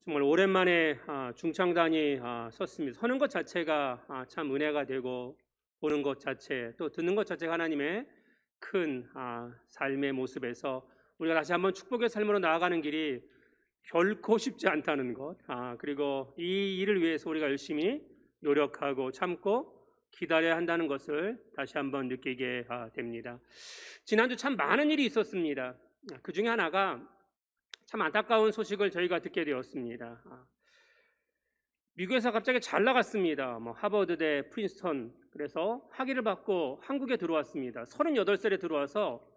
정말 오랜만에 중창단이 섰습니다. 서는 것 자체가 참 은혜가 되고 보는 것 자체 또 듣는 것 자체가 하나님의 큰 삶의 모습에서 우리가 다시 한번 축복의 삶으로 나아가는 길이 결코 쉽지 않다는 것, 그리고 이 일을 위해서 우리가 열심히 노력하고 참고 기다려야 한다는 것을 다시 한번 느끼게 됩니다. 지난주 참 많은 일이 있었습니다. 그 중에 하나가 참 안타까운 소식을 저희가 듣게 되었습니다. 미국에서 갑자기 잘 나갔습니다. 하버드대 프린스턴, 그래서 학위를 받고 한국에 들어왔습니다. 38살에 들어와서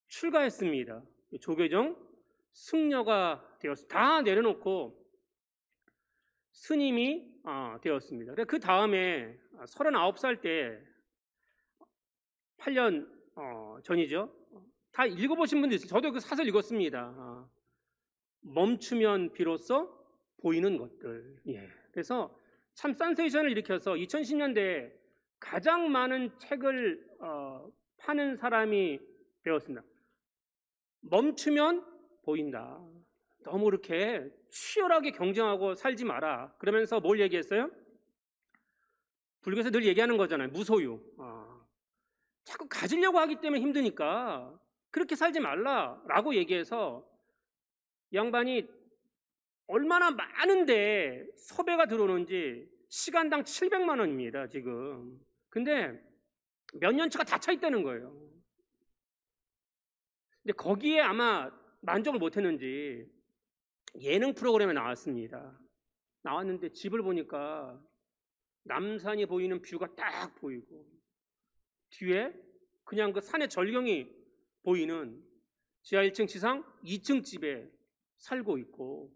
출가했습니다. 조계종 승려가 되었습니다. 다 내려놓고 스님이 되었습니다. 그 다음에 39살 때 8년 전이죠. 다 읽어보신 분들 있어요. 저도 그 사설 읽었습니다. 멈추면 비로소 보이는 것들. 그래서 참 센세이션을 일으켜서 2010년대에 가장 많은 책을 파는 사람이 되었습니다. 멈추면 보인다. 너무 이렇게 치열하게 경쟁하고 살지 마라. 그러면서 뭘 얘기했어요? 불교에서 늘 얘기하는 거잖아요. 무소유. 자꾸 가지려고 하기 때문에 힘드니까 그렇게 살지 말라라고 얘기해서 양반이 얼마나 많은데 섭외가 들어오는지 시간당 700만 원입니다 지금. 근데 몇 년치가 다 차 있다는 거예요. 근데 거기에 아마 만족을 못했는지 예능 프로그램에 나왔습니다. 나왔는데 집을 보니까 남산이 보이는 뷰가 딱 보이고 뒤에 그냥 그 산의 절경이 보이는 지하 1층 지상 2층 집에 살고 있고,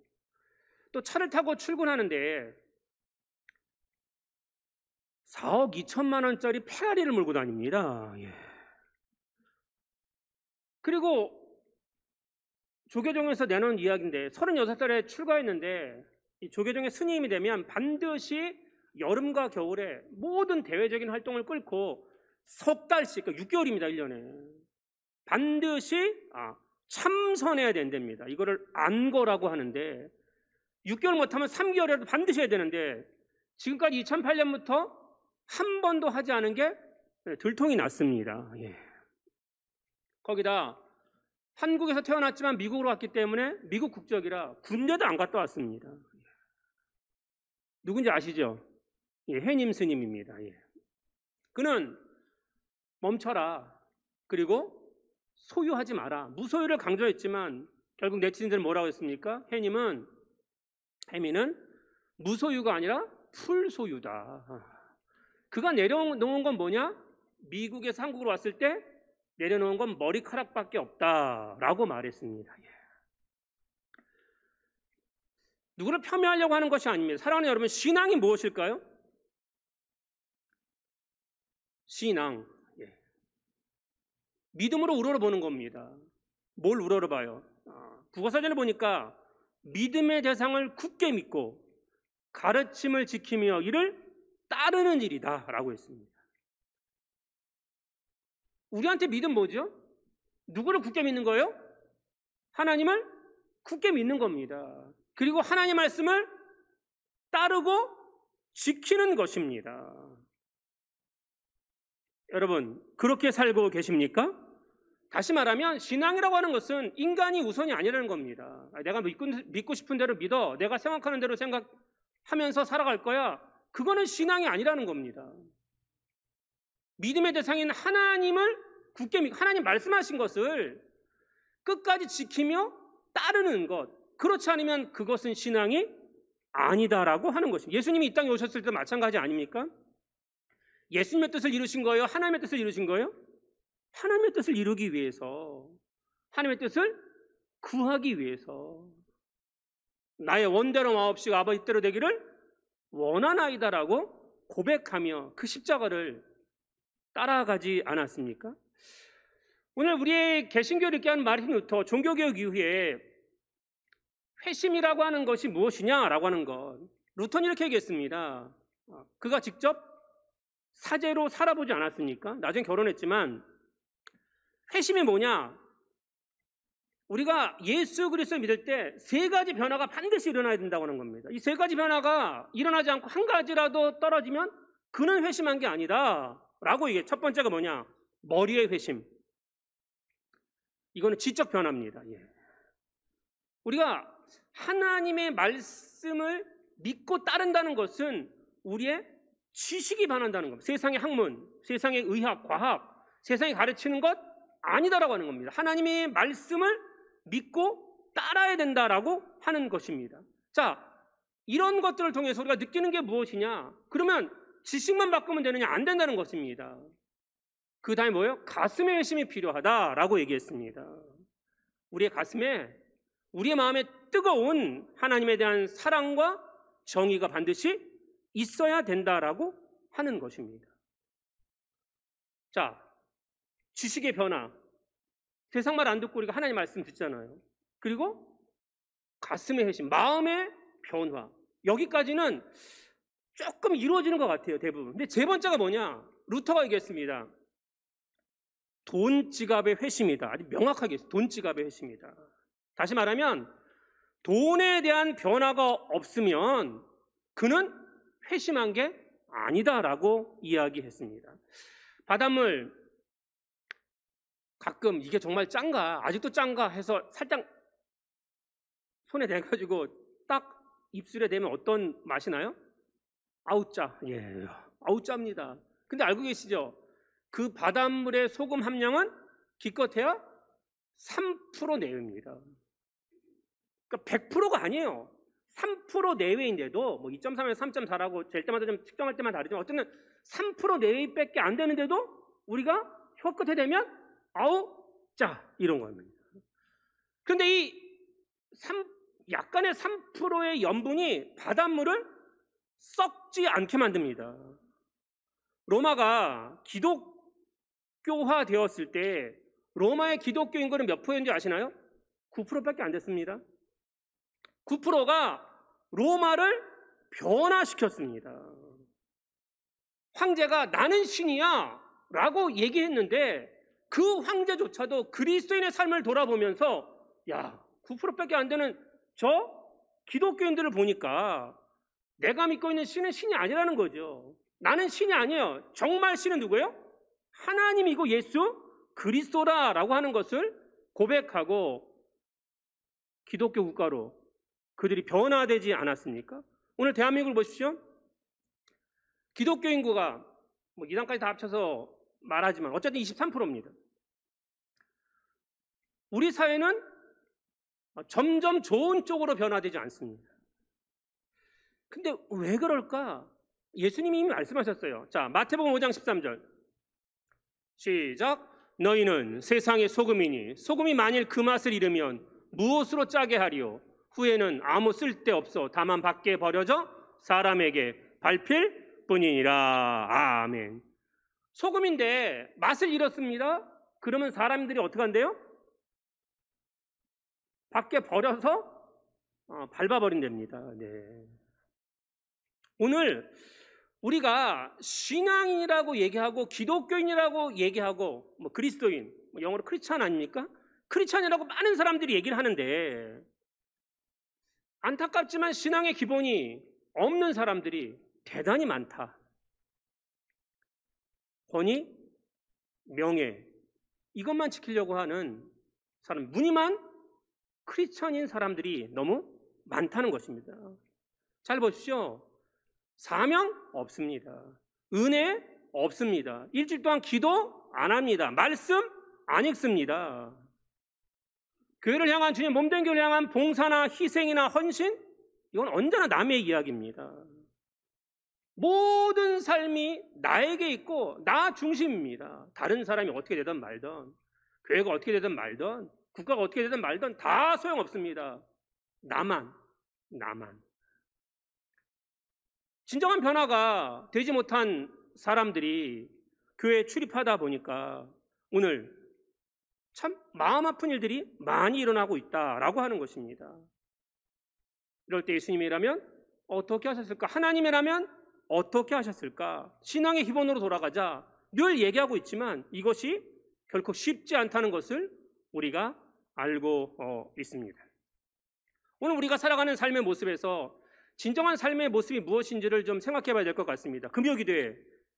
또 차를 타고 출근하는데 4억 2천만 원짜리 페라리를 몰고 다닙니다. 그리고 조계종에서 내놓은 이야기인데 36살에 출가했는데 이 조계종의 스님이 되면 반드시 여름과 겨울에 모든 대외적인 활동을 끊고 석 달씩, 그러니까 6개월입니다 1년에 반드시 참선해야 된답니다. 이거를 안거라고 하는데 6개월 못하면 3개월이라도 반드시 해야 되는데 지금까지 2008년부터 한 번도 하지 않은 게 들통이 났습니다. 거기다 한국에서 태어났지만 미국으로 왔기 때문에 미국 국적이라 군대도 안 갔다 왔습니다. 누군지 아시죠? 해님 스님입니다. 그는 멈춰라, 그리고 소유하지 마라, 무소유를 강조했지만 결국 네티즌들은 뭐라고 했습니까? 해미는 무소유가 아니라 풀소유다. 그가 내려놓은 건 뭐냐? 미국에서 한국으로 왔을 때 내려놓은 건 머리카락밖에 없다라고 말했습니다. 누구를 폄훼하려고 하는 것이 아닙니다. 사랑하는 여러분, 신앙이 무엇일까요? 신앙, 믿음으로 우러러보는 겁니다. 뭘 우러러봐요? 국어사전을 보니까 믿음의 대상을 굳게 믿고 가르침을 지키며 이를 따르는 일이다 라고 했습니다. 우리한테 믿음 뭐죠? 누구를 굳게 믿는 거예요? 하나님을 굳게 믿는 겁니다. 그리고 하나님 말씀을 따르고 지키는 것입니다. 여러분, 그렇게 살고 계십니까? 다시 말하면 신앙이라고 하는 것은 인간이 우선이 아니라는 겁니다. 내가 믿고 싶은 대로 믿어, 내가 생각하는 대로 생각하면서 살아갈 거야, 그거는 신앙이 아니라는 겁니다. 믿음의 대상인 하나님을 굳게 믿고 하나님 말씀하신 것을 끝까지 지키며 따르는 것, 그렇지 않으면 그것은 신앙이 아니다라고 하는 것입니다. 예수님이 이 땅에 오셨을 때도 마찬가지 아닙니까? 예수님의 뜻을 이루신 거예요? 하나님의 뜻을 이루신 거예요? 하나님의 뜻을 이루기 위해서, 하나님의 뜻을 구하기 위해서 나의 원대로 마옵시고 아버지 뜻대로 되기를 원하나이다라고 고백하며 그 십자가를 따라가지 않았습니까? 오늘 우리의 개신교를 읽게 한 마르틴 루터, 종교개혁 이후에 회심이라고 하는 것이 무엇이냐라고 하는 것, 루터는 이렇게 얘기했습니다. 그가 직접 사제로 살아보지 않았습니까? 나중에 결혼했지만 회심이 뭐냐? 우리가 예수 그리스도 믿을 때 세 가지 변화가 반드시 일어나야 된다고 하는 겁니다. 이 세 가지 변화가 일어나지 않고 한 가지라도 떨어지면 그는 회심한 게 아니다 라고 이게 첫 번째가 뭐냐? 머리의 회심. 이거는 지적 변화입니다. 우리가 하나님의 말씀을 믿고 따른다는 것은 우리의 지식이 변한다는 겁니다. 세상의 학문, 세상의 의학, 과학, 세상이 가르치는 것 아니다라고 하는 겁니다. 하나님의 말씀을 믿고 따라야 된다라고 하는 것입니다. 자, 이런 것들을 통해서 우리가 느끼는 게 무엇이냐? 그러면 지식만 바꾸면 되느냐? 안 된다는 것입니다. 그 다음에 뭐예요? 가슴의 회심이 필요하다라고 얘기했습니다. 우리의 가슴에, 우리의 마음에 뜨거운 하나님에 대한 사랑과 정의가 반드시 있어야 된다라고 하는 것입니다. 자, 지식의 변화. 세상 말 안 듣고 우리가 하나님 말씀 듣잖아요. 그리고 가슴의 회심, 마음의 변화. 여기까지는 조금 이루어지는 것 같아요, 대부분. 근데 세 번째가 뭐냐? 루터가 얘기했습니다. 돈 지갑의 회심이다. 아주 명확하게 했어요. 돈 지갑의 회심이다. 다시 말하면 돈에 대한 변화가 없으면 그는 회심한 게 아니다라고 이야기했습니다. 바닷물 가끔 이게 정말 짠가, 아직도 짠가 해서 살짝 손에 대가지고 딱 입술에 대면 어떤 맛이 나요? 아우 짜. 아우 짭니다. 근데 알고 계시죠? 그 바닷물의 소금 함량은 기껏해야 3% 내외입니다. 그러니까 100%가 아니에요. 3% 내외인데도 뭐 2.3에서 3.4라고 잴 때마다 좀 측정할 때만 다르지만 어쨌든 3% 내외밖에 안 되는데도 우리가 혀 끝에 대면 아우 짜 이런 겁니다. 그런데 이 약간의 3%의 염분이 바닷물을 썩지 않게 만듭니다. 로마가 기독교화 되었을 때 로마의 기독교 인구는 몇 %인지 아시나요? 9%밖에 안 됐습니다. 9%가 로마를 변화시켰습니다. 황제가 나는 신이야 라고 얘기했는데 그 황제조차도 그리스도인의 삶을 돌아보면서 야, 9%밖에 안 되는 저 기독교인들을 보니까 내가 믿고 있는 신은 신이 아니라는 거죠. 나는 신이 아니에요. 정말 신은 누구예요? 하나님이고 예수 그리스도라라고 하는 것을 고백하고 기독교 국가로 그들이 변화되지 않았습니까? 오늘 대한민국을 보십시오. 기독교 인구가 뭐 이단까지 다 합쳐서 말하지만 어쨌든 23%입니다. 우리 사회는 점점 좋은 쪽으로 변화되지 않습니다. 근데 왜 그럴까? 예수님이 이미 말씀하셨어요. 자, 마태복음 5장 13절 시작. 너희는 세상의 소금이니 소금이 만일 그 맛을 잃으면 무엇으로 짜게 하리요? 후에는 아무 쓸데없어 다만 밖에 버려져 사람에게 밟힐 뿐이니라. 아멘. 소금인데 맛을 잃었습니다. 그러면 사람들이 어떻게 한대요? 밖에 버려서 밟아버린답니다. 네. 오늘 우리가 신앙인이라고 얘기하고 기독교인이라고 얘기하고 뭐 그리스도인, 뭐 영어로 크리스찬 아닙니까? 크리스찬이라고 많은 사람들이 얘기를 하는데 안타깝지만 신앙의 기본이 없는 사람들이 대단히 많다. 권위, 명예 이것만 지키려고 하는 사람, 무늬만 크리스찬인 사람들이 너무 많다는 것입니다. 잘 보십시오. 사명 없습니다. 은혜 없습니다. 일주일 동안 기도 안 합니다. 말씀 안 읽습니다. 교회를 향한 주님 몸된 교회를 향한 봉사나 희생이나 헌신 이건 언제나 남의 이야기입니다. 모든 삶이 나에게 있고 나 중심입니다. 다른 사람이 어떻게 되든 말든 교회가 어떻게 되든 말든 국가가 어떻게 되든 말든 다 소용없습니다. 나만. 진정한 변화가 되지 못한 사람들이 교회에 출입하다 보니까 오늘 참 마음 아픈 일들이 많이 일어나고 있다라고 하는 것입니다. 이럴 때 예수님이라면 어떻게 하셨을까? 하나님이라면 어떻게 하셨을까? 신앙의 기본으로 돌아가자 늘 얘기하고 있지만 이것이 결코 쉽지 않다는 것을 우리가 알고 있습니다. 오늘 우리가 살아가는 삶의 모습에서 진정한 삶의 모습이 무엇인지를 좀 생각해 봐야 될 것 같습니다. 금요기도회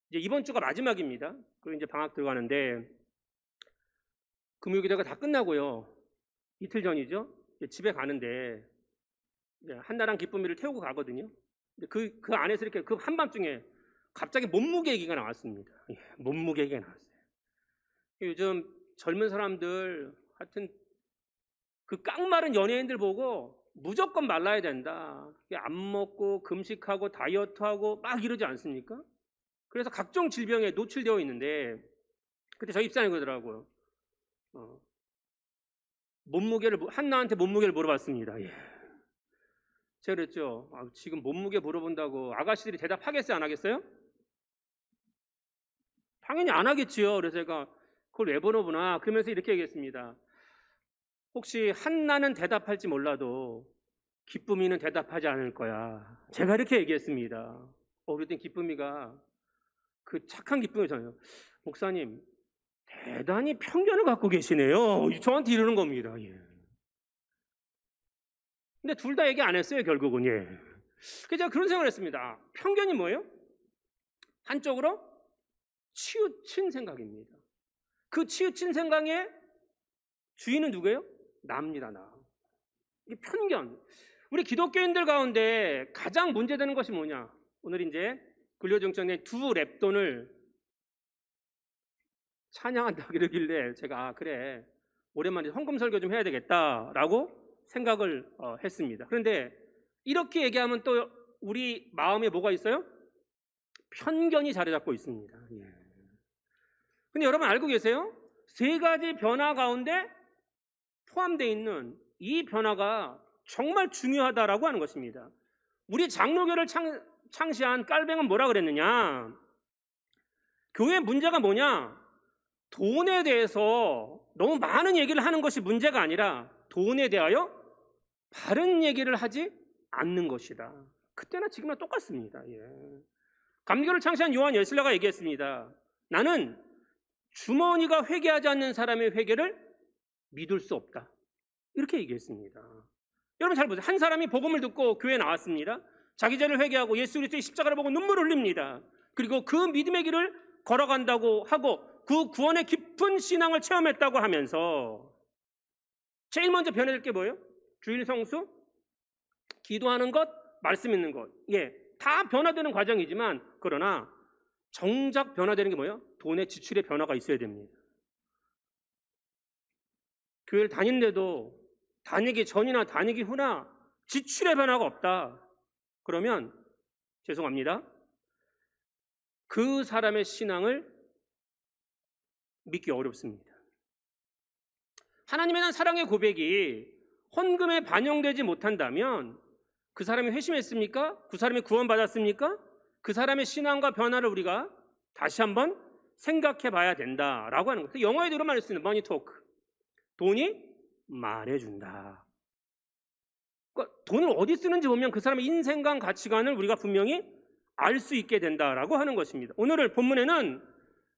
이제 이번 주가 마지막입니다. 그리고 이제 방학 들어가는데 금요기도회가 다 끝나고요. 이틀 전이죠. 집에 가는데 한나랑 기쁨이를 태우고 가거든요. 그 안에서 이렇게 그 한밤중에 갑자기 몸무게 얘기가 나왔습니다. 몸무게 얘기가 나왔어요. 요즘 젊은 사람들 하여튼 그 깡마른 연예인들 보고 무조건 말라야 된다. 안 먹고 금식하고 다이어트하고 막 이러지 않습니까? 그래서 각종 질병에 노출되어 있는데 그때 저희 입사님 그러더라고요. 한나한테 몸무게를 물어봤습니다. 예. 제가 그랬죠. 지금 몸무게 물어본다고 아가씨들이 대답하겠어요? 안 하겠어요? 당연히 안 하겠지요. 그래서 제가 그걸 왜 물어보나 그러면서 이렇게 얘기했습니다. 혹시 한나는 대답할지 몰라도 기쁨이는 대답하지 않을 거야. 제가 이렇게 얘기했습니다. 그랬더니 기쁨이가 그 착한 기쁨이잖아요. 목사님 대단히 편견을 갖고 계시네요. 저한테 이러는 겁니다. 예. 근데 둘 다 얘기 안 했어요, 결국은. 예. 그래서 제가 그런 생각을 했습니다. 편견이 뭐예요? 한쪽으로 치우친 생각입니다. 그 치우친 생각의 주인은 누구예요? 나입니다, 나. 이게 편견. 우리 기독교인들 가운데 가장 문제되는 것이 뭐냐? 오늘 이제 근료정청의 두 랩돈을 찬양한다고 그러길래 제가 그래 오랜만에 헌금 설교 좀 해야 되겠다라고 생각을 했습니다. 그런데 이렇게 얘기하면 또 우리 마음에 뭐가 있어요? 편견이 자리 잡고 있습니다. 예. 근데 여러분 알고 계세요? 세 가지 변화 가운데 포함되어 있는 이 변화가 정말 중요하다라고 하는 것입니다. 우리 장로교를 창시한 깔뱅은 뭐라 그랬느냐? 교회 문제가 뭐냐? 돈에 대해서 너무 많은 얘기를 하는 것이 문제가 아니라 돈에 대하여 바른 얘기를 하지 않는 것이다. 그때나 지금이나 똑같습니다. 예. 감리교를 창시한 요한 웨슬레가 얘기했습니다. 나는 주머니가 회개하지 않는 사람의 회개를 믿을 수 없다. 이렇게 얘기했습니다. 여러분 잘 보세요. 한 사람이 복음을 듣고 교회에 나왔습니다. 자기 죄를 회개하고 예수 그리스도의 십자가를 보고 눈물을 흘립니다. 그리고 그 믿음의 길을 걸어간다고 하고 그 구원의 깊은 신앙을 체험했다고 하면서 제일 먼저 변해질 게 뭐예요? 주일 성수, 기도하는 것, 말씀 있는 것. 예, 다 변화되는 과정이지만 그러나 정작 변화되는 게 뭐예요? 돈의 지출의 변화가 있어야 됩니다. 교회를 다니는데도 다니기 전이나 다니기 후나 지출의 변화가 없다. 그러면 죄송합니다. 그 사람의 신앙을 믿기 어렵습니다. 하나님에 대한 사랑의 고백이 헌금에 반영되지 못한다면 그 사람이 회심했습니까? 그 사람이 구원받았습니까? 그 사람의 신앙과 변화를 우리가 다시 한번 생각해 봐야 된다라고 하는 거예요. 영어에도 이런 말을 쓰는 머니 토크. 돈이 말해준다. 그러니까 돈을 어디 쓰는지 보면 그 사람의 인생관 가치관을 우리가 분명히 알 수 있게 된다라고 하는 것입니다. 오늘 본문에는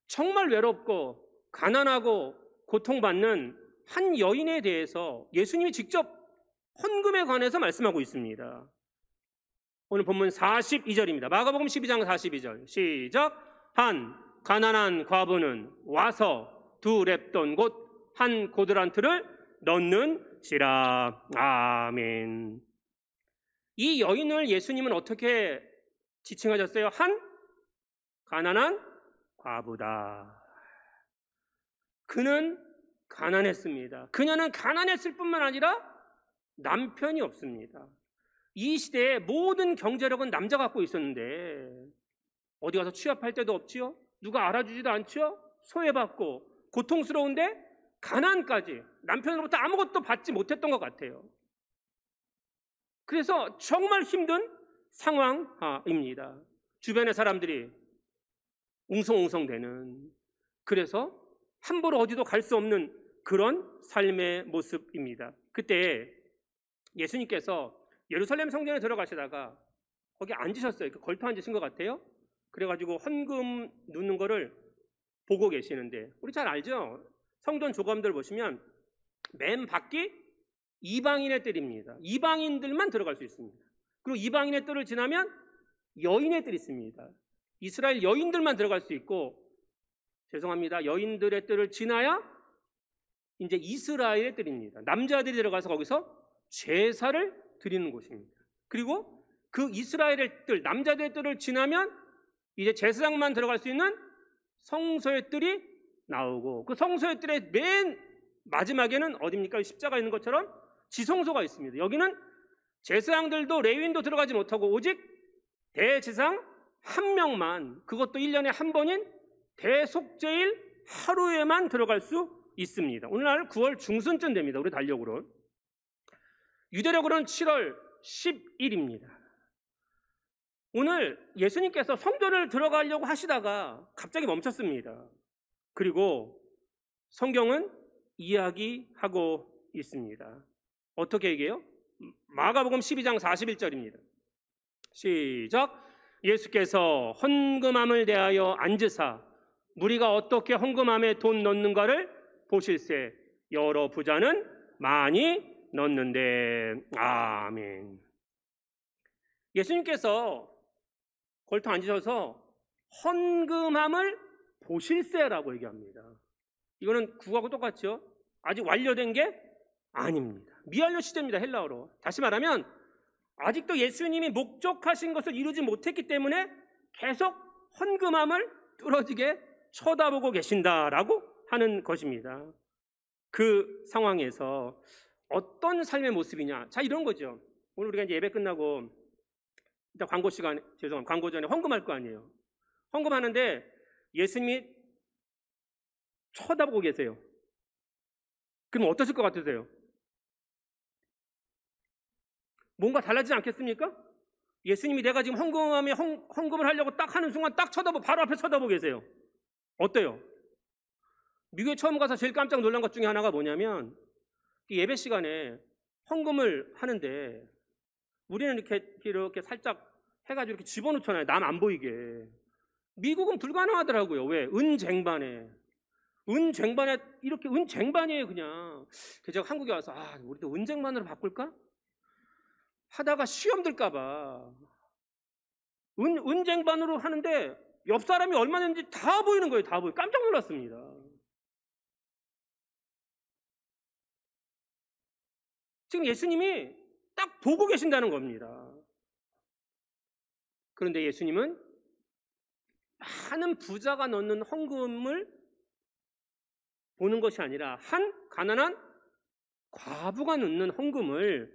정말 외롭고 가난하고 고통받는 한 여인에 대해서 예수님이 직접 헌금에 관해서 말씀하고 있습니다. 오늘 본문 42절입니다. 마가복음 12장 42절 시작. 한 가난한 과부는 와서 두 렙돈 곧 한 고드란트를 넣는지라. 아멘. 이 여인을 예수님은 어떻게 지칭하셨어요? 한 가난한 과부다. 그는 가난했습니다. 그녀는 가난했을 뿐만 아니라 남편이 없습니다. 이 시대에 모든 경제력은 남자가 갖고 있었는데 어디 가서 취업할 데도 없지요. 누가 알아주지도 않죠. 소외받고 고통스러운데 가난까지 남편으로부터 아무것도 받지 못했던 것 같아요. 그래서 정말 힘든 상황입니다. 주변의 사람들이 웅성웅성대는, 그래서 함부로 어디도 갈 수 없는 그런 삶의 모습입니다. 그때 예수님께서 예루살렘 성전에 들어가시다가 거기 앉으셨어요. 걸터 앉으신 것 같아요. 그래가지고 헌금 넣는 거를 보고 계시는데, 우리 잘 알죠? 성전 조감들 보시면 맨 밖이 이방인의 뜰입니다. 이방인들만 들어갈 수 있습니다. 그리고 이방인의 뜰을 지나면 여인의 뜰이 있습니다. 이스라엘 여인들만 들어갈 수 있고, 죄송합니다, 여인들의 뜰을 지나야 이제 이스라엘의 뜰입니다. 남자들이 들어가서 거기서 제사를 드리는 곳입니다. 그리고 그 이스라엘의 뜰, 남자들의 뜰을 지나면 이제 제사장만 들어갈 수 있는 성소의 뜰이 나오고, 그 성소의 뜰의 맨 마지막에는 어디입니까? 십자가 있는 것처럼 지성소가 있습니다. 여기는 제사장들도 레위인도 들어가지 못하고 오직 대제사장 한 명만, 그것도 1년에 한 번인 대속죄일 하루에만 들어갈 수 있습니다. 오늘날 9월 중순쯤 됩니다. 우리 달력으로. 유대력으로는 7월 10일입니다. 오늘 예수님께서 성전을 들어가려고 하시다가 갑자기 멈췄습니다. 그리고 성경은 이야기하고 있습니다. 어떻게 얘기해요? 마가복음 12장 41절입니다. 시작. 예수께서 헌금함을 대하여 앉으사 무리가 어떻게 헌금함에 돈 넣는가를 보실세. 여러 부자는 많이 넣는데. 아멘. 예수님께서 걸터 앉으셔서 헌금함을 보실세라고 얘기합니다. 이거는 구하고 똑같죠? 아직 완료된 게 아닙니다. 미완료 시제입니다. 헬라어로. 다시 말하면 아직도 예수님이 목적하신 것을 이루지 못했기 때문에 계속 헌금함을 뚫어지게 쳐다보고 계신다라고 하는 것입니다. 그 상황에서 어떤 삶의 모습이냐? 자, 이런 거죠. 오늘 우리가 이제 예배 끝나고 일단 광고 시간에, 죄송합니다, 광고 전에 헌금할 거 아니에요. 헌금하는데 예수님이 쳐다보고 계세요. 그럼 어떠실 것 같으세요? 뭔가 달라지지 않겠습니까? 예수님이 내가 지금 헌금함에 헌금을 하려고 딱 하는 순간 딱 바로 앞에 쳐다보고 계세요. 어때요? 미국에 처음 가서 제일 깜짝 놀란 것 중에 하나가 뭐냐면, 예배 시간에 헌금을 하는데 우리는 이렇게 살짝 해가지고 이렇게 집어넣잖아요. 남 안 보이게. 미국은 불가능하더라고요. 왜? 은쟁반에 이렇게 은쟁반이에요. 그냥. 그래서 제가 한국에 와서 우리도 은쟁반으로 바꿀까? 하다가 시험 들까봐 은쟁반으로 하는데 옆 사람이 얼마 냈는지 다 보이는 거예요. 다 보여. 깜짝 놀랐습니다. 지금 예수님이 딱 보고 계신다는 겁니다. 그런데 예수님은 많은 부자가 넣는 헌금을 보는 것이 아니라 한 가난한 과부가 넣는 헌금을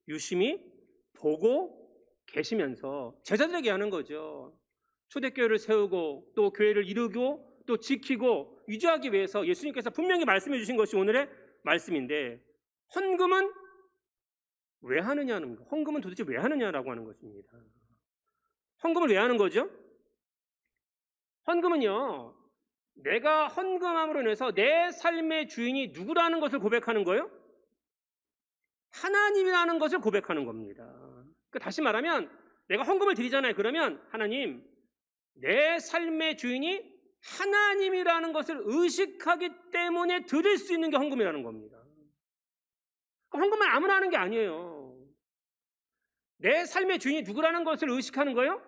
유심히 보고 계시면서 제자들에게 하는 거죠. 초대교회를 세우고 또 교회를 이루고 또 지키고 유지하기 위해서 예수님께서 분명히 말씀해 주신 것이 오늘의 말씀인데, 헌금은 왜 하느냐는 거. 헌금은 도대체 왜 하느냐라고 하는 것입니다. 헌금을 왜 하는 거죠? 헌금은요, 내가 헌금함으로 인해서 내 삶의 주인이 누구라는 것을 고백하는 거예요? 하나님이라는 것을 고백하는 겁니다. 그러니까 다시 말하면 내가 헌금을 드리잖아요. 그러면 하나님, 내 삶의 주인이 하나님이라는 것을 의식하기 때문에 드릴 수 있는 게 헌금이라는 겁니다. 헌금은 아무나 하는 게 아니에요. 내 삶의 주인이 누구라는 것을 의식하는 거예요?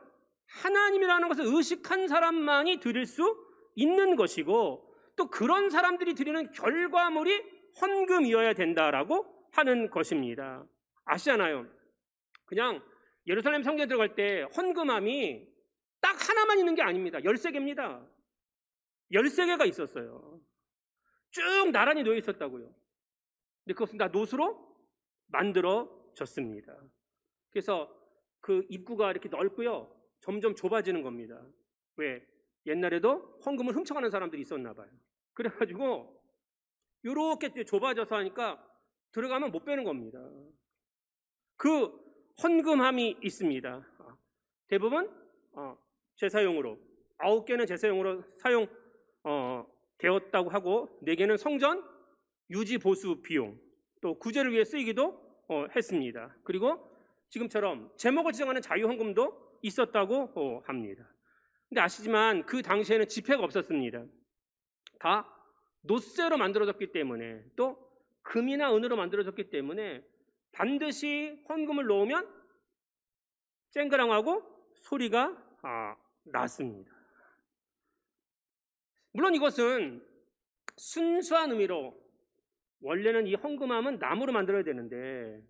하나님이라는 것을 의식한 사람만이 드릴 수 있는 것이고, 또 그런 사람들이 드리는 결과물이 헌금이어야 된다라고 하는 것입니다. 아시잖아요. 그냥 예루살렘 성전에 들어갈 때 헌금함이 딱 하나만 있는 게 아닙니다. 13개입니다. 13개가 있었어요. 쭉 나란히 놓여 있었다고요. 근데 그것은 다 노수로 만들어졌습니다. 그래서 그 입구가 이렇게 넓고요, 점점 좁아지는 겁니다. 왜? 옛날에도 헌금을 훔쳐가는 사람들이 있었나 봐요. 그래가지고 이렇게 좁아져서 하니까 들어가면 못 빼는 겁니다. 그 헌금함이 있습니다. 대부분 제사용으로, 9개는 제사용으로 되었다고 하고 4개는 성전 유지 보수 비용, 또 구제를 위해 쓰이기도 했습니다. 그리고 지금처럼 제목을 지정하는 자유헌금도 있었다고 합니다. 근데 아시지만 그 당시에는 지폐가 없었습니다. 다 노쇠로 만들어졌기 때문에, 또 금이나 은으로 만들어졌기 때문에 반드시 헌금을 넣으면 쨍그랑하고 소리가 났습니다. 물론 이것은 순수한 의미로 원래는 이 헌금함은 나무로 만들어야 되는데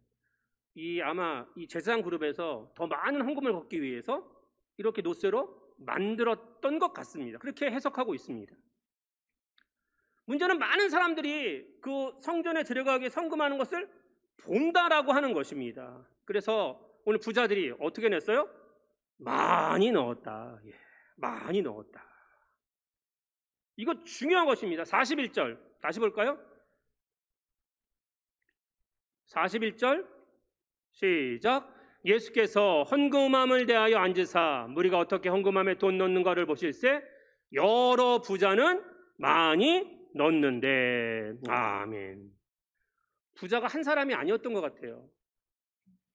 아마 이 제사장 그룹에서 더 많은 헌금을 걷기 위해서 이렇게 노쇠로 만들었던 것 같습니다. 그렇게 해석하고 있습니다. 문제는 많은 사람들이 그 성전에 들어가게 헌금하는 것을 본다라고 하는 것입니다. 그래서 오늘 부자들이 어떻게 냈어요? 많이 넣었다. 많이 넣었다. 이거 중요한 것입니다. 41절 다시 볼까요? 41절 시작. 예수께서 헌금함을 대하여 앉으사 무리가 어떻게 헌금함에 돈 넣는가를 보실세 여러 부자는 많이 넣는데. 아멘. 부자가 한 사람이 아니었던 것 같아요.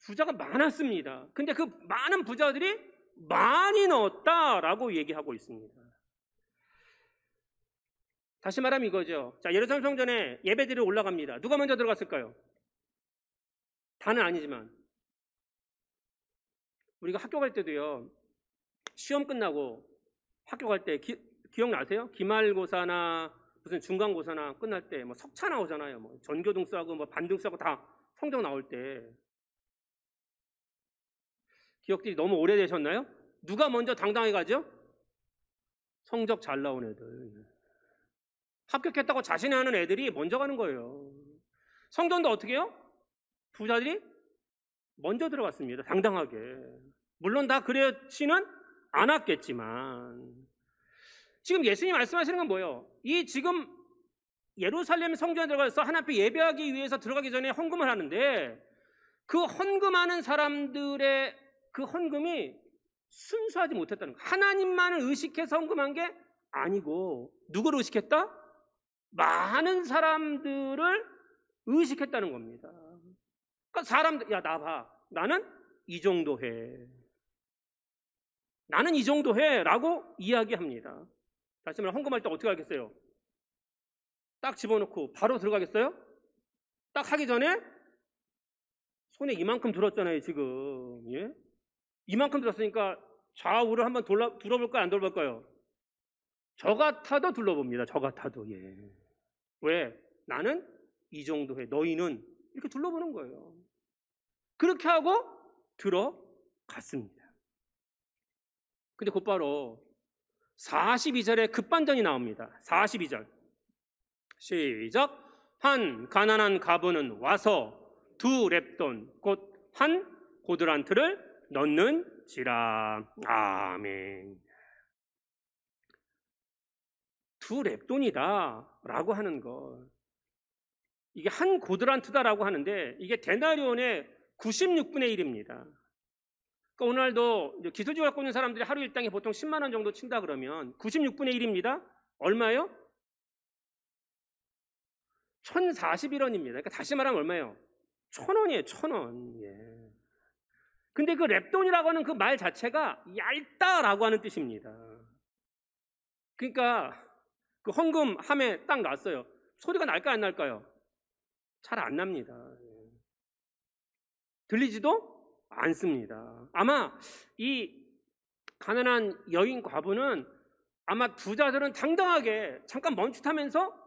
부자가 많았습니다. 근데 그 많은 부자들이 많이 넣었다라고 얘기하고 있습니다. 다시 말하면 이거죠. 자, 예루살렘 성전에 예배드리러 올라갑니다. 누가 먼저 들어갔을까요? 다는 아니지만 우리가 학교 갈 때도요, 시험 끝나고 학교 갈 때 기억나세요? 기말고사나 무슨 중간고사나 끝날 때 뭐 석차 나오잖아요. 뭐 전교등수하고 뭐 반등수하고 다 성적 나올 때 기억들이 너무 오래되셨나요? 누가 먼저 당당히 가죠? 성적 잘 나온 애들. 합격했다고 자신하는 애들이 먼저 가는 거예요. 성전도 어떻게 해요? 부자들이 먼저 들어갔습니다. 당당하게. 물론 다 그렇지는 않았겠지만 지금 예수님이 말씀하시는 건 뭐예요? 이 지금 예루살렘 성전에 들어가서 하나님 앞에 예배하기 위해서 들어가기 전에 헌금을 하는데 그 헌금하는 사람들의 그 헌금이 순수하지 못했다는 거예요. 하나님만을 의식해서 헌금한 게 아니고 누구를 의식했다? 많은 사람들을 의식했다는 겁니다. 그러니까 사람들, 야, 나 봐. 나는 이 정도 해. 나는 이 정도 해. 라고 이야기합니다. 다시 말해, 헌금할 때 어떻게 하겠어요? 딱 집어넣고 바로 들어가겠어요? 딱 하기 전에 손에 이만큼 들었잖아요, 지금. 예? 이만큼 들었으니까 좌우를 한번 둘러볼까요? 안 둘러볼까요? 저 같아도 둘러봅니다. 저 같아도. 예. 왜? 나는 이 정도 해. 너희는 이렇게 둘러보는 거예요. 그렇게 하고 들어갔습니다. 근데 곧바로 42절에 급반전이 나옵니다. 42절 시작. 한 가난한 과부는 와서 2렙돈 곧 한 고드란트를 넣는지라. 아멘. 2렙돈이다 라고 하는 것, 이게 한 고드란트다라고 하는데 이게 데나리온의 96분의 1입니다. 그러니까 오늘도 기술직을 갖고 있는 사람들이 하루 일당이 보통 10만 원 정도 친다 그러면 96분의 1입니다. 얼마예요? 1,041원입니다. 그러니까 다시 말하면 얼마예요? 1,000원이에요. 1,000원. 예. 근데 그 렙돈이라고 하는 그 말 자체가 얇다라고 하는 뜻입니다. 그러니까 그 헌금함에 딱 놨어요. 소리가 날까요? 안 날까요? 잘 안 납니다. 들리지도 않습니다. 아마 이 가난한 여인 과부는 아마 부자들은 당당하게 잠깐 멈칫하면서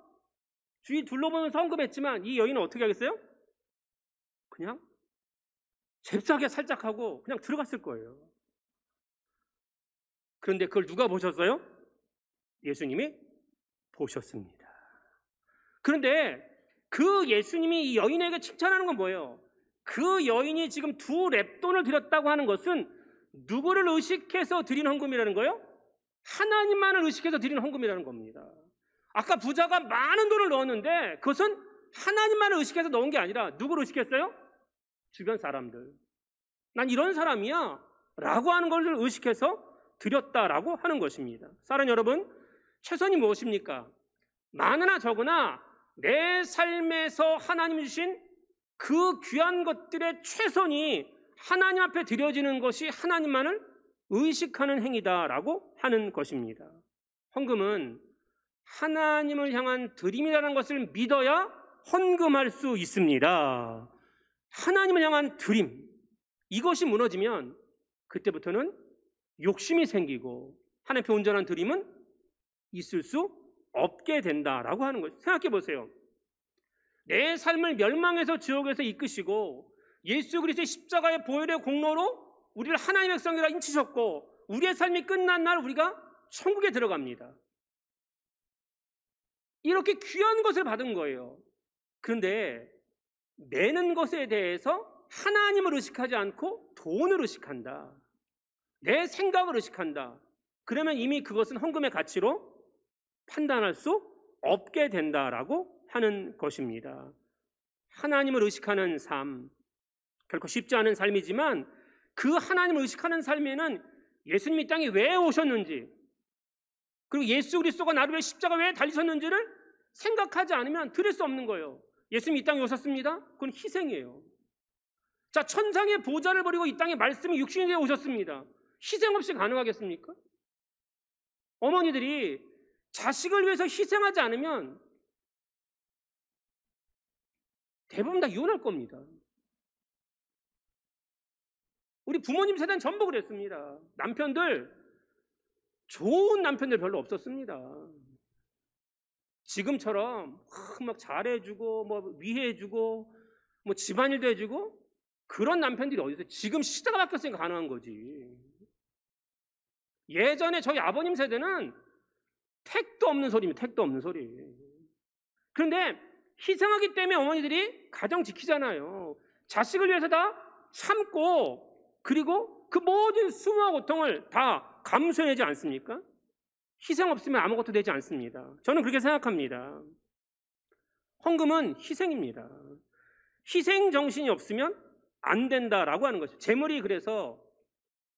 주위 둘러보면서 헌금했지만 이 여인은 어떻게 하겠어요? 그냥 잽싸게 살짝 하고 그냥 들어갔을 거예요. 그런데 그걸 누가 보셨어요? 예수님이 보셨습니다. 그런데 그 예수님이 이 여인에게 칭찬하는 건 뭐예요? 그 여인이 지금 2렙돈을 드렸다고 하는 것은 누구를 의식해서 드린 헌금이라는 거예요? 하나님만을 의식해서 드린 헌금이라는 겁니다. 아까 부자가 많은 돈을 넣었는데 그것은 하나님만을 의식해서 넣은 게 아니라 누구를 의식했어요? 주변 사람들. 난 이런 사람이야 라고 하는 것을 의식해서 드렸다라고 하는 것입니다. 사랑하는 여러분, 최선이 무엇입니까? 많으나 적으나 내 삶에서 하나님 주신 그 귀한 것들의 최선이 하나님 앞에 드려지는 것이 하나님만을 의식하는 행위다라고 하는 것입니다. 헌금은 하나님을 향한 드림이라는 것을 믿어야 헌금할 수 있습니다. 하나님을 향한 드림, 이것이 무너지면 그때부터는 욕심이 생기고 하나님께 온전한 드림은 있을 수 없게 된다라고 하는 거죠. 생각해 보세요. 내 삶을 멸망에서 지옥에서 이끄시고 예수 그리스도의 십자가의 보혈의 공로로 우리를 하나님의 백성이라 인치셨고 우리의 삶이 끝난 날 우리가 천국에 들어갑니다. 이렇게 귀한 것을 받은 거예요. 그런데 내는 것에 대해서 하나님을 의식하지 않고 돈을 의식한다. 내 생각을 의식한다. 그러면 이미 그것은 헌금의 가치로 판단할 수 없게 된다라고 하는 것입니다. 하나님을 의식하는 삶, 결코 쉽지 않은 삶이지만 그 하나님을 의식하는 삶에는 예수님이 이 땅에 왜 오셨는지, 그리고 예수 그리스도가 나를 위해 십자가 왜 달리셨는지를 생각하지 않으면 드릴 수 없는 거예요. 예수님이 이 땅에 오셨습니다. 그건 희생이에요. 자, 천상의 보좌를 버리고 이 땅에 말씀이 육신이 되어 오셨습니다. 희생 없이 가능하겠습니까? 어머니들이 자식을 위해서 희생하지 않으면 대부분 다 이혼할 겁니다. 우리 부모님 세대는 전부 그랬습니다. 남편들, 좋은 남편들 별로 없었습니다. 지금처럼 막 잘해주고 뭐 위해주고 뭐 집안일도 해주고 그런 남편들이 어디 있어요? 지금 시대가 바뀌었으니까 가능한 거지. 예전에 저희 아버님 세대는 택도 없는 소리입니다. 택도 없는 소리. 그런데 희생하기 때문에 어머니들이 가정 지키잖아요. 자식을 위해서 다 참고 그리고 그 모든 수모와 고통을 다 감수해내지 않습니까? 희생 없으면 아무것도 되지 않습니다. 저는 그렇게 생각합니다. 헌금은 희생입니다. 희생 정신이 없으면 안 된다라고 하는 것이죠. 제물이 그래서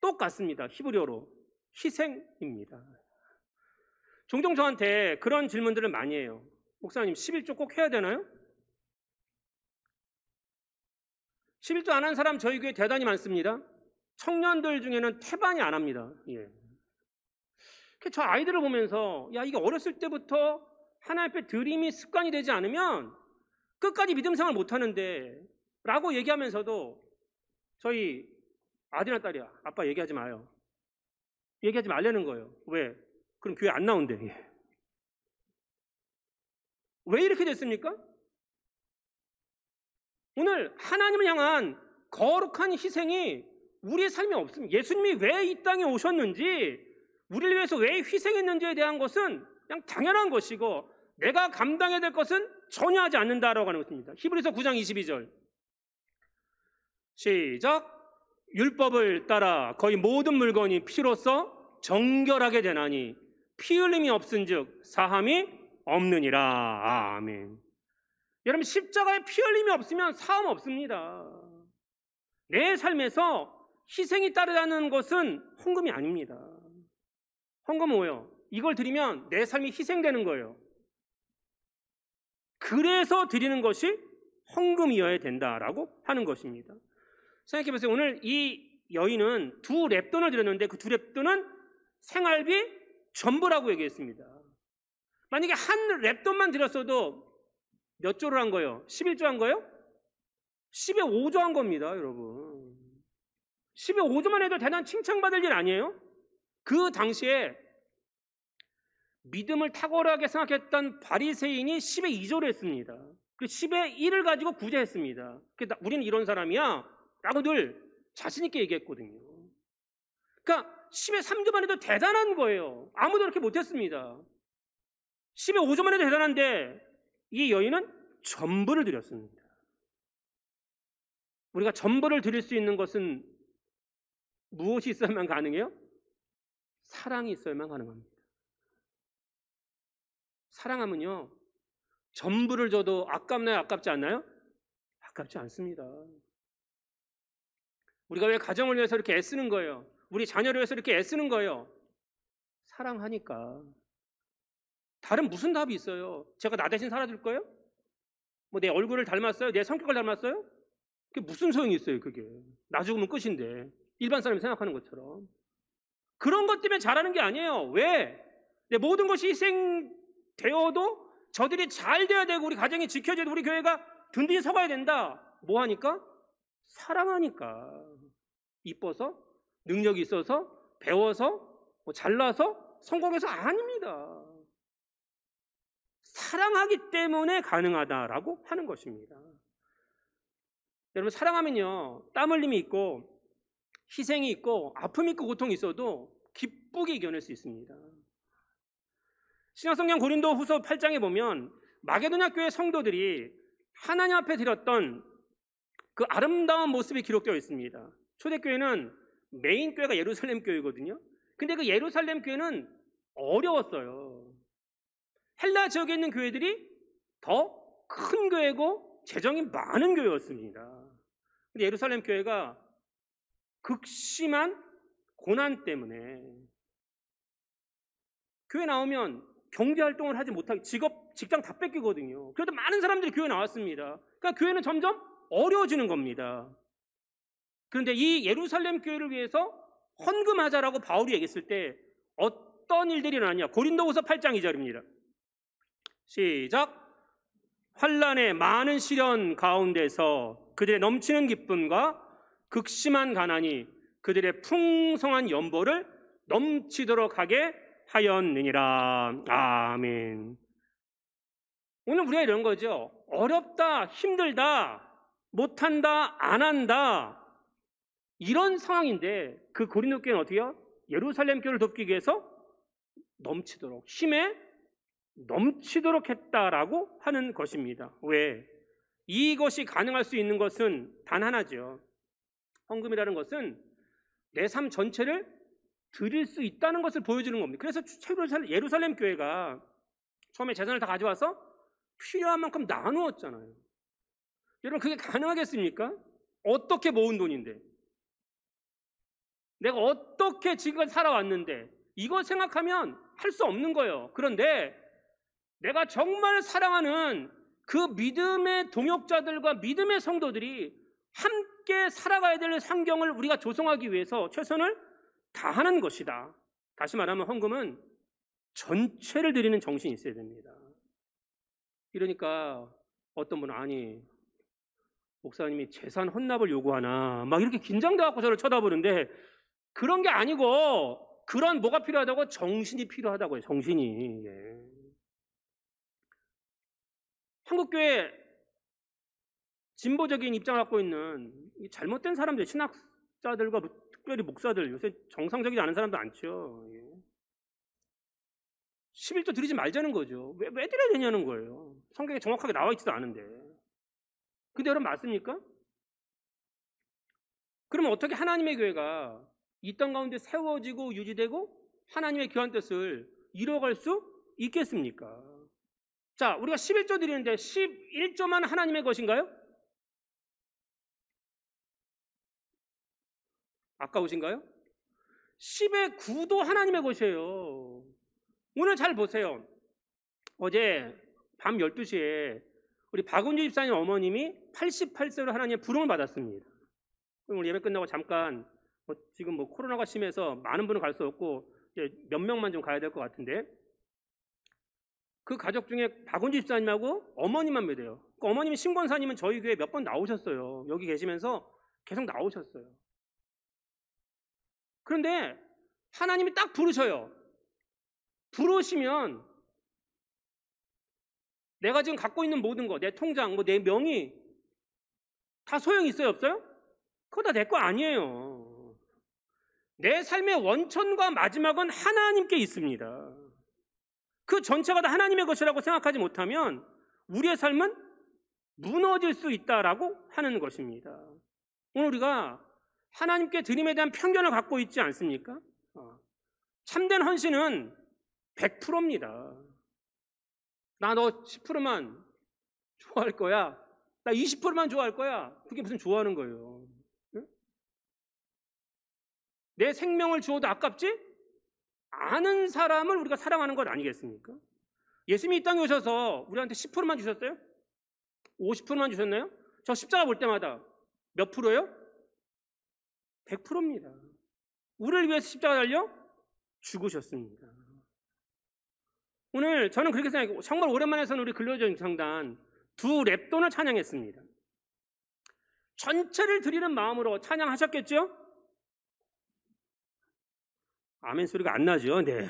똑같습니다. 히브리어로 희생입니다. 종종 저한테 그런 질문들을 많이 해요. 목사님, 11조 꼭 해야 되나요? 11조 안 한 사람 저희 교회 대단히 많습니다. 청년들 중에는 태반이 안 합니다. 예. 저 아이들을 보면서 야, 이게 어렸을 때부터 하나님 앞에 드림이 습관이 되지 않으면 끝까지 믿음 생활 못 하는데 라고 얘기하면서도 저희 아들이나 딸이야, 아빠 얘기하지 마요. 얘기하지 말라는 거예요. 왜? 그럼 교회 안 나온대. 예. 왜 이렇게 됐습니까? 오늘 하나님을 향한 거룩한 희생이 우리의 삶에 없습니다. 예수님이 왜 이 땅에 오셨는지, 우리를 위해서 왜 희생했는지에 대한 것은 그냥 당연한 것이고 내가 감당해야 될 것은 전혀 하지 않는다라고 하는 것입니다. 히브리서 9장 22절 시작. 율법을 따라 거의 모든 물건이 피로써 정결하게 되나니 피 흘림이 없은즉 사함이 없느니라. 아멘. 여러분, 십자가에 피 흘림이 없으면 사함 없습니다. 내 삶에서 희생이 따르다는 것은 헌금이 아닙니다. 헌금은 뭐예요? 이걸 드리면 내 삶이 희생되는 거예요. 그래서 드리는 것이 헌금이어야 된다라고 하는 것입니다. 생각해보세요. 오늘 이 여인은 2렙돈을 드렸는데 그 2렙돈은 생활비 전부라고 얘기했습니다. 만약에 한 렙돈만 드렸어도 몇 조를 한 거예요? 11조 한 거예요? 10에 5조 한 겁니다, 여러분. 10에 5조만 해도 대단한 칭찬받을 일 아니에요? 그 당시에 믿음을 탁월하게 생각했던 바리새인이 10에 2조를 했습니다. 그 10에 1을 가지고 구제했습니다. 우리는 이런 사람이야 라고 늘 자신 있게 얘기했거든요. 그러니까 10에 3조만 해도 대단한 거예요. 아무도 그렇게 못했습니다. 10에 5조만 해도 대단한데 이 여인은 전부를 드렸습니다. 우리가 전부를 드릴 수 있는 것은 무엇이 있어야만 가능해요? 사랑이 있어야만 가능합니다. 사랑하면요, 전부를 줘도 아깝나요? 아깝지 않나요? 아깝지 않습니다. 우리가 왜 가정을 위해서 이렇게 애쓰는 거예요? 우리 자녀를 위해서 이렇게 애쓰는 거예요? 사랑하니까. 다른 무슨 답이 있어요? 제가 나 대신 살아줄 거예요? 뭐 내 얼굴을 닮았어요? 내 성격을 닮았어요? 그게 무슨 소용이 있어요, 그게. 나 죽으면 끝인데. 일반 사람이 생각하는 것처럼. 그런 것 때문에 잘하는 게 아니에요. 왜? 내 모든 것이 희생되어도 저들이 잘 돼야 되고 우리 가정이 지켜져야 되고 우리 교회가 든든히 서가야 된다. 뭐 하니까? 사랑하니까. 이뻐서? 능력이 있어서? 배워서? 뭐 잘나서? 성공해서? 아닙니다. 사랑하기 때문에 가능하다라고 하는 것입니다. 여러분, 사랑하면요, 땀 흘림이 있고 희생이 있고 아픔이 있고 고통이 있어도 기쁘게 이겨낼 수 있습니다. 신약성경 고린도 후서 8장에 보면 마게도냐 교회 성도들이 하나님 앞에 드렸던 그 아름다운 모습이 기록되어 있습니다. 초대교회는 메인 교회가 예루살렘 교회거든요. 근데 그 예루살렘 교회는 어려웠어요. 헬라 지역에 있는 교회들이 더 큰 교회고 재정이 많은 교회였습니다. 근데 예루살렘 교회가 극심한 고난 때문에 교회 나오면 경제활동을 하지 못하게 직장 다 뺏기거든요. 그래도 많은 사람들이 교회 나왔습니다. 그러니까 교회는 점점 어려워지는 겁니다. 그런데 이 예루살렘 교회를 위해서 헌금하자라고 바울이 얘기했을 때 어떤 일들이 일어나냐? 고린도후서 8장 2절입니다. 시작. 환난의 많은 시련 가운데서 그들의 넘치는 기쁨과 극심한 가난이 그들의 풍성한 연보를 넘치도록 하게 하였느니라. 아멘. 오늘 우리가 이런 거죠. 어렵다, 힘들다, 못한다, 안 한다, 이런 상황인데 그 고린도 교회는 어떻게요? 예루살렘 교회를 돕기 위해서 넘치도록, 힘에 넘치도록 했다라고 하는 것입니다. 왜? 이것이 가능할 수 있는 것은 단 하나죠. 헌금이라는 것은 내 삶 전체를 드릴 수 있다는 것을 보여주는 겁니다. 그래서 예루살렘 교회가 처음에 재산을 다 가져와서 필요한 만큼 나누었잖아요. 여러분, 그게 가능하겠습니까? 어떻게 모은 돈인데, 내가 어떻게 지금까지 살아왔는데, 이거 생각하면 할 수 없는 거예요. 그런데 내가 정말 사랑하는 그 믿음의 동역자들과 믿음의 성도들이 함께 살아가야 될 환경을 우리가 조성하기 위해서 최선을 다하는 것이다. 다시 말하면 헌금은 전체를 드리는 정신이 있어야 됩니다. 이러니까 어떤 분은 아니, 목사님이 재산 헌납을 요구하나 막 이렇게 긴장돼갖고 저를 쳐다보는데, 그런 게 아니고 그런 뭐가 필요하다고? 정신이 필요하다고요. 정신이. 예. 한국교회 진보적인 입장을 갖고 있는 잘못된 사람들, 신학자들과 특별히 목사들, 요새 정상적이지 않은 사람도 많죠. 11조 드리지 말자는 거죠. 왜 드려야 되냐는 거예요. 성경에 정확하게 나와 있지도 않은데. 근데 여러분, 맞습니까? 그러면 어떻게 하나님의 교회가 이 땅 가운데 세워지고 유지되고 하나님의 귀한 뜻을 이뤄갈 수 있겠습니까? 자, 우리가 11조 드리는데 11조만 하나님의 것인가요? 아까우신가요? 10의 9도 하나님의 것이에요. 오늘 잘 보세요. 어제 밤 12시에 우리 박은주 집사님 어머님이 88세로 하나님의 부름을 받았습니다. 오늘 예배 끝나고 잠깐 지금 코로나가 심해서 많은 분은 갈 수 없고 이제 몇 명만 좀 가야 될 것 같은데, 그 가족 중에 박은주 집사님하고 어머님만 믿어요. 그 어머님이 신권사님은 저희 교회 몇 번 나오셨어요. 여기 계시면서 계속 나오셨어요. 그런데 하나님이 딱 부르셔요. 부르시면 내가 지금 갖고 있는 모든 거, 내 통장, 내 명의 다 소용이 있어요, 없어요? 그거 다 내 거 아니에요. 내 삶의 원천과 마지막은 하나님께 있습니다. 그 전체가 다 하나님의 것이라고 생각하지 못하면 우리의 삶은 무너질 수 있다라고 하는 것입니다. 오늘 우리가 하나님께 드림에 대한 편견을 갖고 있지 않습니까? 참된 헌신은 100%입니다. 나 너 10%만 좋아할 거야. 나 20%만 좋아할 거야. 그게 무슨 좋아하는 거예요? 응? 내 생명을 주어도 아깝지? 아는 사람을 우리가 사랑하는 것 아니겠습니까? 예수님이 이 땅에 오셔서 우리한테 10%만 주셨어요? 50%만 주셨나요? 저 십자가 볼 때마다 몇 프로예요? 100%입니다. 우리를 위해서 십자가 달려 죽으셨습니다. 오늘 저는 그렇게 생각해요. 정말 오랜만에 해서는 우리 근로자 성단 두 랩돈을 찬양했습니다. 전체를 드리는 마음으로 찬양하셨겠죠? 아멘 소리가 안 나죠? 네.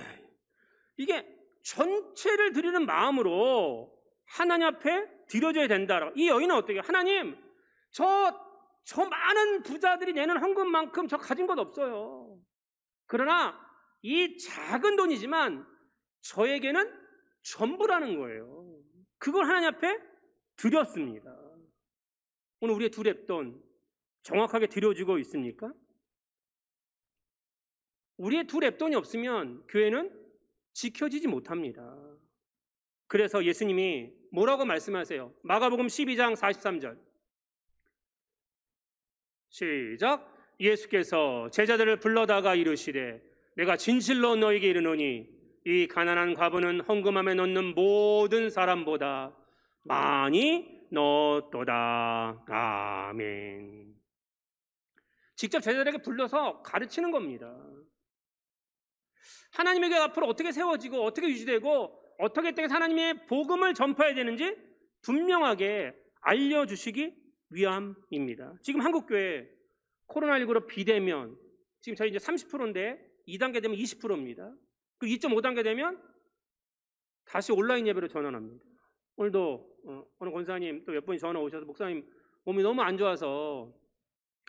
이게 전체를 드리는 마음으로 하나님 앞에 드려져야 된다. 이 여인은 어떻게? 하나님, 저 많은 부자들이 내는 헌금만큼 저 가진 것 없어요. 그러나 이 작은 돈이지만 저에게는 전부라는 거예요. 그걸 하나님 앞에 드렸습니다. 오늘 우리의 두 랩돈 정확하게 드려지고 있습니까? 우리의 두 랩돈이 없으면 교회는 지켜지지 못합니다. 그래서 예수님이 뭐라고 말씀하세요? 마가복음 12장 43절 시작. 예수께서 제자들을 불러다가 이르시되 내가 진실로 너희에게 이르노니 이 가난한 과부는 헌금함에 넣는 모든 사람보다 많이 넣었도다. 아멘. 직접 제자들에게 불러서 가르치는 겁니다. 하나님의 교회가 앞으로 어떻게 세워지고 어떻게 유지되고 어떻게 하나님의 복음을 전파해야 되는지 분명하게 알려주시기 위함입니다. 지금 한국교회 코로나19로 비대면 지금 저희 이제 30%인데 2단계 되면 20%입니다. 그 2.5단계 되면 다시 온라인 예배로 전환합니다. 오늘도 어느 권사님 또 몇 분이 전화 오셔서 목사님 몸이 너무 안 좋아서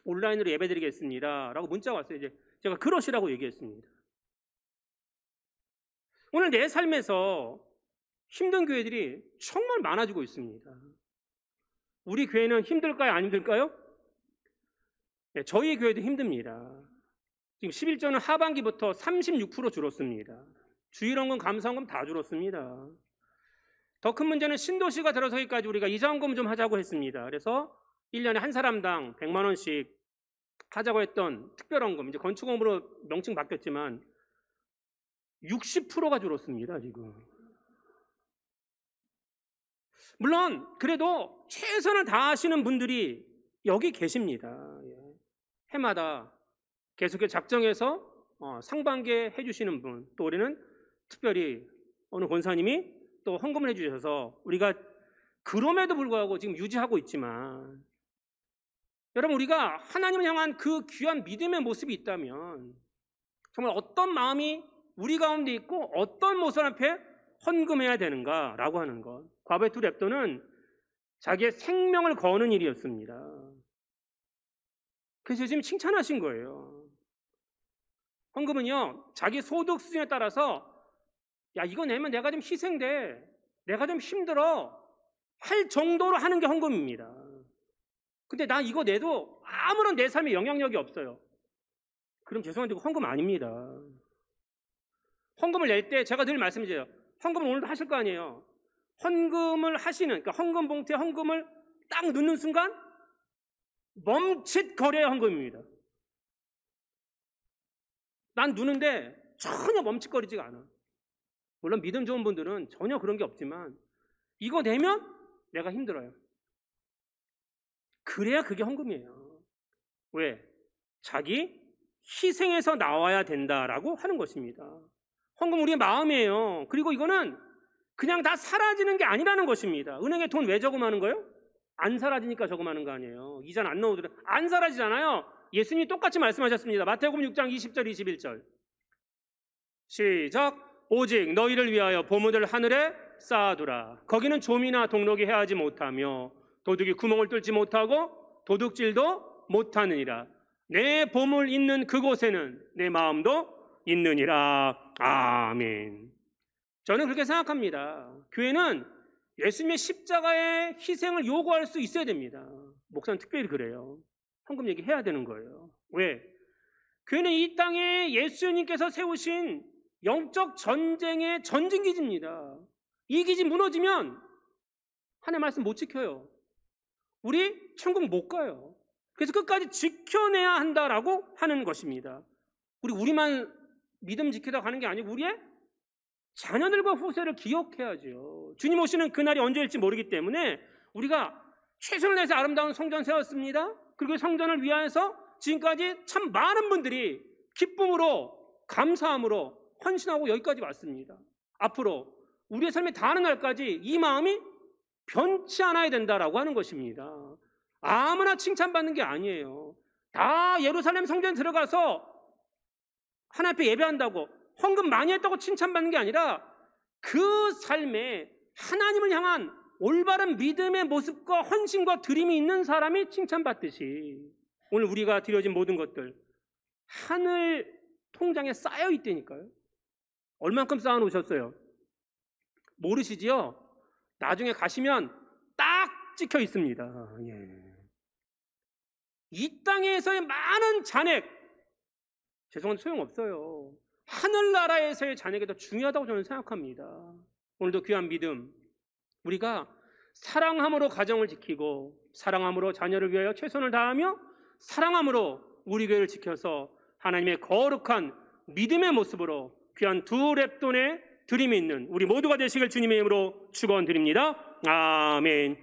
온라인으로 예배드리겠습니다 라고 문자가 왔어요. 이제 제가 그러시라고 얘기했습니다. 오늘 내 삶에서 힘든 교회들이 정말 많아지고 있습니다. 우리 교회는 힘들까요? 안 힘들까요? 네, 저희 교회도 힘듭니다. 지금 11조는 하반기부터 36% 줄었습니다. 주일원금, 감사원금 다 줄었습니다. 더 큰 문제는 신도시가 들어서기까지 우리가 이자원금 좀 하자고 했습니다. 그래서 1년에 한 사람당 100만 원씩 하자고 했던 특별원금, 이제 건축원금으로 명칭 바뀌었지만 60%가 줄었습니다, 지금. 물론 그래도 최선을 다하시는 분들이 여기 계십니다. 해마다 계속해서 작정해서 상반기에 해주시는 분, 또 우리는 특별히 어느 권사님이 또 헌금을 해주셔서 우리가 그럼에도 불구하고 지금 유지하고 있지만, 여러분 우리가 하나님을 향한 그 귀한 믿음의 모습이 있다면 정말 어떤 마음이 우리 가운데 있고 어떤 모습 앞에 헌금해야 되는가라고 하는 것. 과부의 두 랩돈은 자기의 생명을 거는 일이었습니다. 그래서 지금 칭찬하신 거예요. 헌금은요, 자기 소득 수준에 따라서 야, 이거 내면 내가 좀 희생돼, 내가 좀 힘들어 할 정도로 하는 게 헌금입니다. 근데 나 이거 내도 아무런 내 삶에 영향력이 없어요. 그럼 죄송한데 헌금 아닙니다. 헌금을 낼 때 제가 늘 말씀드려요. 헌금을 오늘도 하실 거 아니에요. 헌금을 하시는, 그러니까 헌금 봉투에 헌금을 딱 넣는 순간 멈칫거려야 헌금입니다. 난 누는데 전혀 멈칫거리지가 않아. 물론 믿음 좋은 분들은 전혀 그런 게 없지만 이거 내면 내가 힘들어요. 그래야 그게 헌금이에요. 왜? 자기 희생에서 나와야 된다라고 하는 것입니다. 헌금 우리의 마음이에요. 그리고 이거는 그냥 다 사라지는 게 아니라는 것입니다. 은행에 돈 왜 저금하는 거예요? 안 사라지니까 저금하는 거 아니에요. 이자 안 넣어도 안 사라지잖아요. 예수님이 똑같이 말씀하셨습니다. 마태복음 6장 20절 21절 시작. 오직 너희를 위하여 보물을 하늘에 쌓아두라. 거기는 좀이나 동록이 해하지 못하며 도둑이 구멍을 뚫지 못하고 도둑질도 못하느니라. 내 보물 있는 그곳에는 내 마음도 있느니라. 아멘. 저는 그렇게 생각합니다. 교회는 예수님의 십자가의 희생을 요구할 수 있어야 됩니다. 목사는 특별히 그래요. 헌금 얘기해야 되는 거예요. 왜? 교회는 이 땅에 예수님께서 세우신 영적 전쟁의 전진기지입니다. 이 기지 무너지면 하나님의 말씀 못 지켜요. 우리 천국 못 가요. 그래서 끝까지 지켜내야 한다라고 하는 것입니다. 우리만 믿음 지키다 가는 게 아니고 우리의 자녀들과 후세를 기억해야죠. 주님 오시는 그날이 언제일지 모르기 때문에 우리가 최선을 다해서 아름다운 성전 세웠습니다. 그리고 성전을 위하여서 지금까지 참 많은 분들이 기쁨으로 감사함으로 헌신하고 여기까지 왔습니다. 앞으로 우리의 삶이 다하는 날까지 이 마음이 변치 않아야 된다라고 하는 것입니다. 아무나 칭찬받는 게 아니에요. 다 예루살렘 성전에 들어가서 하나님 앞에 예배한다고 헌금 많이 했다고 칭찬받는 게 아니라 그 삶에 하나님을 향한 올바른 믿음의 모습과 헌신과 드림이 있는 사람이 칭찬받듯이 오늘 우리가 드려진 모든 것들 하늘 통장에 쌓여 있다니까요. 얼만큼 쌓아 놓으셨어요? 모르시지요? 나중에 가시면 딱 찍혀 있습니다. 예. 이 땅에서의 많은 잔액, 죄송한데 소용없어요. 하늘나라에서의 잔액이 더 중요하다고 저는 생각합니다. 오늘도 귀한 믿음, 우리가 사랑함으로 가정을 지키고 사랑함으로 자녀를 위하여 최선을 다하며 사랑함으로 우리 교회를 지켜서 하나님의 거룩한 믿음의 모습으로 귀한 두 랩돈의 드림이 있는 우리 모두가 되시길 주님의 이름으로 축원드립니다. 아멘.